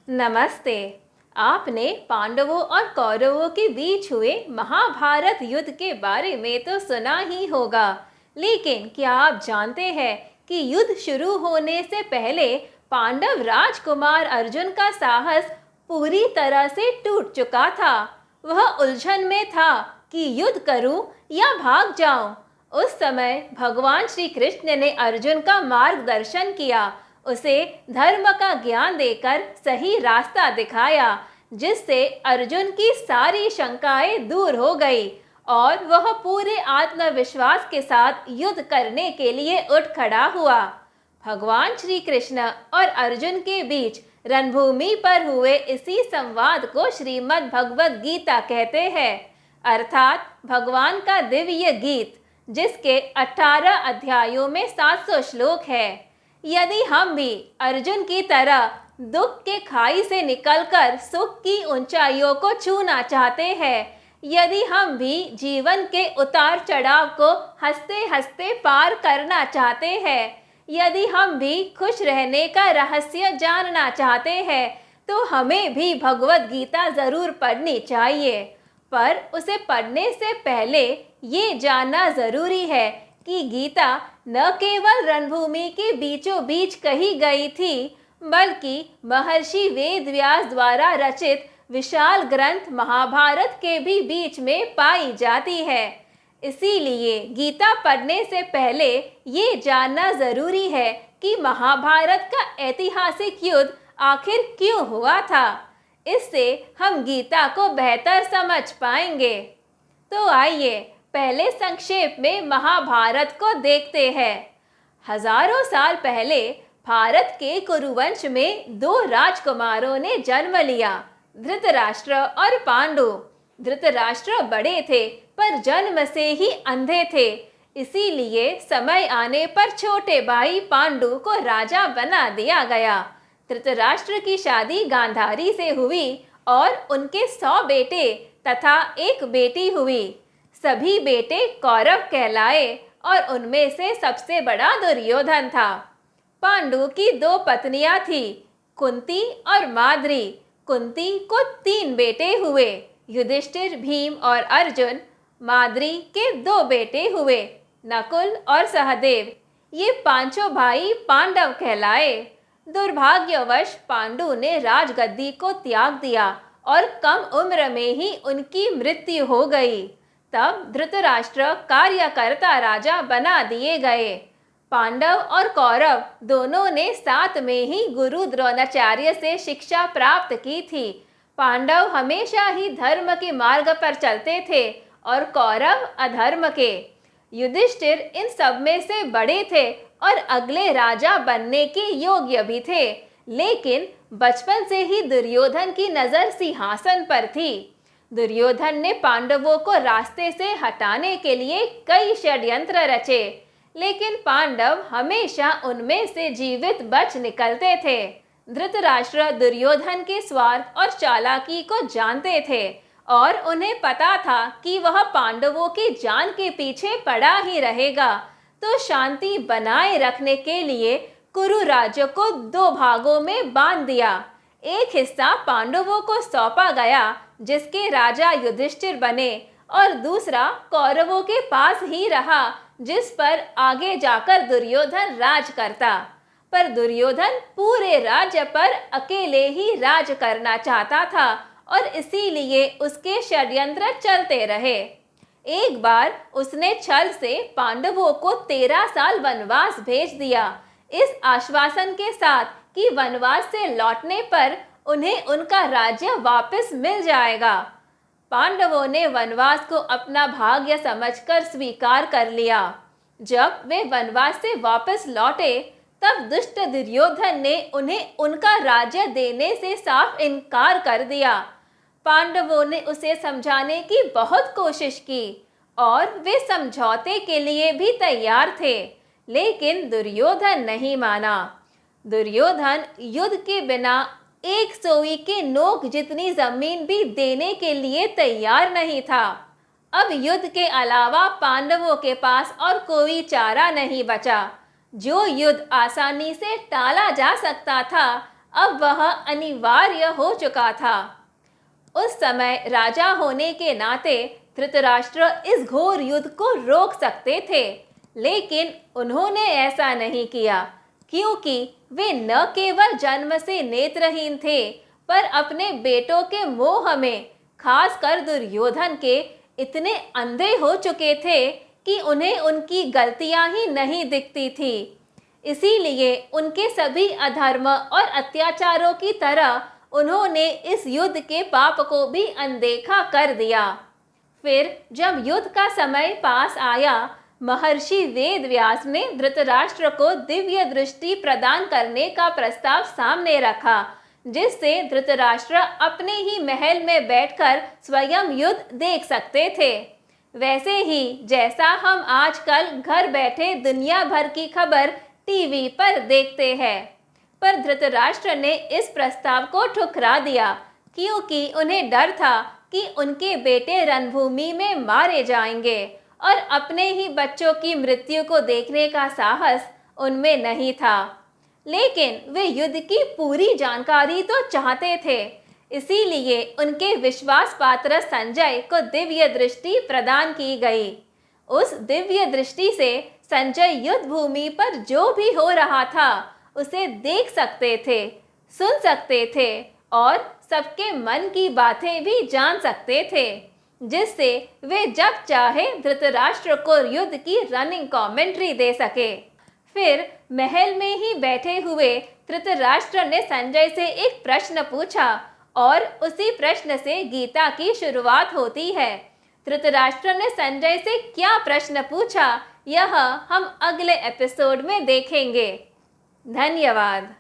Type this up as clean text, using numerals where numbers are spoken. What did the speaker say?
नमस्ते। आपने पांडवों और कौरवों के बीच हुए महाभारत युद्ध के बारे में तो सुना ही होगा, लेकिन क्या आप जानते हैं कि युद्ध शुरू होने से पहले पांडव राजकुमार अर्जुन का साहस पूरी तरह से टूट चुका था। वह उलझन में था कि युद्ध करूं या भाग जाऊं। उस समय भगवान श्री कृष्ण ने अर्जुन का मार्गदर्शन किया, उसे धर्म का ज्ञान देकर सही रास्ता दिखाया, जिससे अर्जुन की सारी शंकाएं दूर हो गई और वह पूरे आत्मविश्वास के साथ युद्ध करने के लिए उठ खड़ा हुआ। भगवान श्री कृष्ण और अर्जुन के बीच रणभूमि पर हुए इसी संवाद को श्रीमद् भगवद गीता कहते हैं, अर्थात भगवान का दिव्य गीत, जिसके 18 अध्यायों में 700 श्लोक है। यदि हम भी अर्जुन की तरह दुख के खाई से निकलकर सुख की ऊंचाइयों को छूना चाहते हैं, यदि हम भी जीवन के उतार चढ़ाव को हंसते हंसते पार करना चाहते हैं, यदि हम भी खुश रहने का रहस्य जानना चाहते हैं, तो हमें भी भगवद गीता ज़रूर पढ़नी चाहिए। पर उसे पढ़ने से पहले ये जानना ज़रूरी है कि गीता न केवल रणभूमि के बीचों बीच कही गई थी, बल्कि महर्षि वेदव्यास द्वारा रचित विशाल ग्रंथ महाभारत के भी बीच में पाई जाती है। इसीलिए गीता पढ़ने से पहले ये जानना ज़रूरी है कि महाभारत का ऐतिहासिक युद्ध आखिर क्यों हुआ था। इससे हम गीता को बेहतर समझ पाएंगे। तो आइए पहले संक्षेप में महाभारत को देखते हैं। हजारों साल पहले भारत के कुरुवंश में दो राजकुमारों ने जन्म लिया, धृतराष्ट्र और पांडु। धृतराष्ट्र बड़े थे पर जन्म से ही अंधे थे, इसीलिए समय आने पर छोटे भाई पांडु को राजा बना दिया गया। धृतराष्ट्र की शादी गांधारी से हुई और उनके 100 बेटे तथा एक बेटी हुई। सभी बेटे कौरव कहलाए और उनमें से सबसे बड़ा दुर्योधन था। पांडु की 2 पत्नियां थी, कुंती और माद्री। कुंती को 3 बेटे हुए, युधिष्ठिर, भीम और अर्जुन। माद्री के 2 बेटे हुए, नकुल और सहदेव। ये पांचों भाई पांडव कहलाए। दुर्भाग्यवश पांडु ने राजगद्दी को त्याग दिया और कम उम्र में ही उनकी मृत्यु हो गई। तब धृतराष्ट्र कार्यकर्ता राजा बना दिए गए। पांडव और कौरव दोनों ने साथ में ही गुरु द्रोणाचार्य से शिक्षा प्राप्त की थी। पांडव हमेशा ही धर्म के मार्ग पर चलते थे और कौरव अधर्म के। युधिष्ठिर इन सब में से बड़े थे और अगले राजा बनने के योग्य भी थे, लेकिन बचपन से ही दुर्योधन की नज़र सिंहासन पर थी। दुर्योधन ने पांडवों को रास्ते से हटाने के लिए कई षड्यंत्र रचे, लेकिन पांडव हमेशा उनमें से जीवित बच निकलते थे। धृतराष्ट्र दुर्योधन के स्वार्थ और चालाकी को जानते थे और उन्हें पता था कि वह पांडवों की जान के पीछे पड़ा ही रहेगा। तो शांति बनाए रखने के लिए कुरु राज्य को 2 भागों में बांट दिया। एक हिस्सा पांडवों को सौंपा गया, जिसके राजा युधिष्ठिर बने, और दूसरा कौरवों के पास ही रहा, जिस पर आगे जाकर दुर्योधन राज करता। पर दुर्योधन पूरे राज्य पर अकेले ही राज करना चाहता था और इसीलिए उसके षड्यंत्र चलते रहे। एक बार उसने छल से पांडवों को 13 साल वनवास भेज दिया, इस आश्वासन के साथ कि वनवास से लौटने पर उन्हें उनका राज्य वापस मिल जाएगा। पांडवों ने वनवास को अपना भाग्य समझकर स्वीकार कर लिया। जब वे वनवास से वापस लौटे, तब दुष्ट दुर्योधन ने उन्हें उनका राज्य देने से साफ इनकार कर दिया। पांडवों ने उसे समझाने की बहुत कोशिश की और वे समझौते के लिए भी तैयार थे, लेकिन दुर्योधन नहीं माना। दुर्योधन युद्ध के बिना एक सोई के नोक जितनी जमीन भी देने के लिए तैयार नहीं था। अब युद्ध के अलावा पांडवों के पास और कोई चारा नहीं बचा। जो युद्ध आसानी से टाला जा सकता था, अब वह अनिवार्य हो चुका था। उस समय राजा होने के नाते धृतराष्ट्र इस घोर युद्ध को रोक सकते थे, लेकिन उन्होंने ऐसा नहीं किया, क्योंकि वे न केवल जन्म से नेत्रहीन थे, पर अपने बेटों के मोह में, खासकर दुर्योधन के, इतने अंधे हो चुके थे कि उन्हें उनकी गलतियां ही नहीं दिखती थी। इसीलिए उनके सभी अधर्म और अत्याचारों की तरह उन्होंने इस युद्ध के पाप को भी अनदेखा कर दिया। फिर जब युद्ध का समय पास आया, महर्षि वेदव्यास ने धृतराष्ट्र को दिव्य दृष्टि प्रदान करने का प्रस्ताव सामने रखा, जिससे धृतराष्ट्र अपने ही महल में बैठकर स्वयं युद्ध देख सकते थे। वैसे ही जैसा हम आजकल घर बैठे दुनिया भर की खबर टीवी पर देखते हैं। पर धृतराष्ट्र ने इस प्रस्ताव को ठुकरा दिया, क्योंकि उन्हें डर था कि उनके बेटे रणभूमि में मारे जाएंगे और अपने ही बच्चों की मृत्यु को देखने का साहस उनमें नहीं था। लेकिन वे युद्ध की पूरी जानकारी तो चाहते थे, इसीलिए उनके विश्वास पात्र संजय को दिव्य दृष्टि प्रदान की गई। उस दिव्य दृष्टि से संजय युद्ध भूमि पर जो भी हो रहा था उसे देख सकते थे, सुन सकते थे और सबके मन की बातें भी जान सकते थे, जिससे वे जब चाहे धृतराष्ट्र को युद्ध की रनिंग कमेंट्री दे सके। फिर महल में ही बैठे हुए धृतराष्ट्र ने संजय से एक प्रश्न पूछा और उसी प्रश्न से गीता की शुरुआत होती है। धृतराष्ट्र ने संजय से क्या प्रश्न पूछा, यह हम अगले एपिसोड में देखेंगे। धन्यवाद।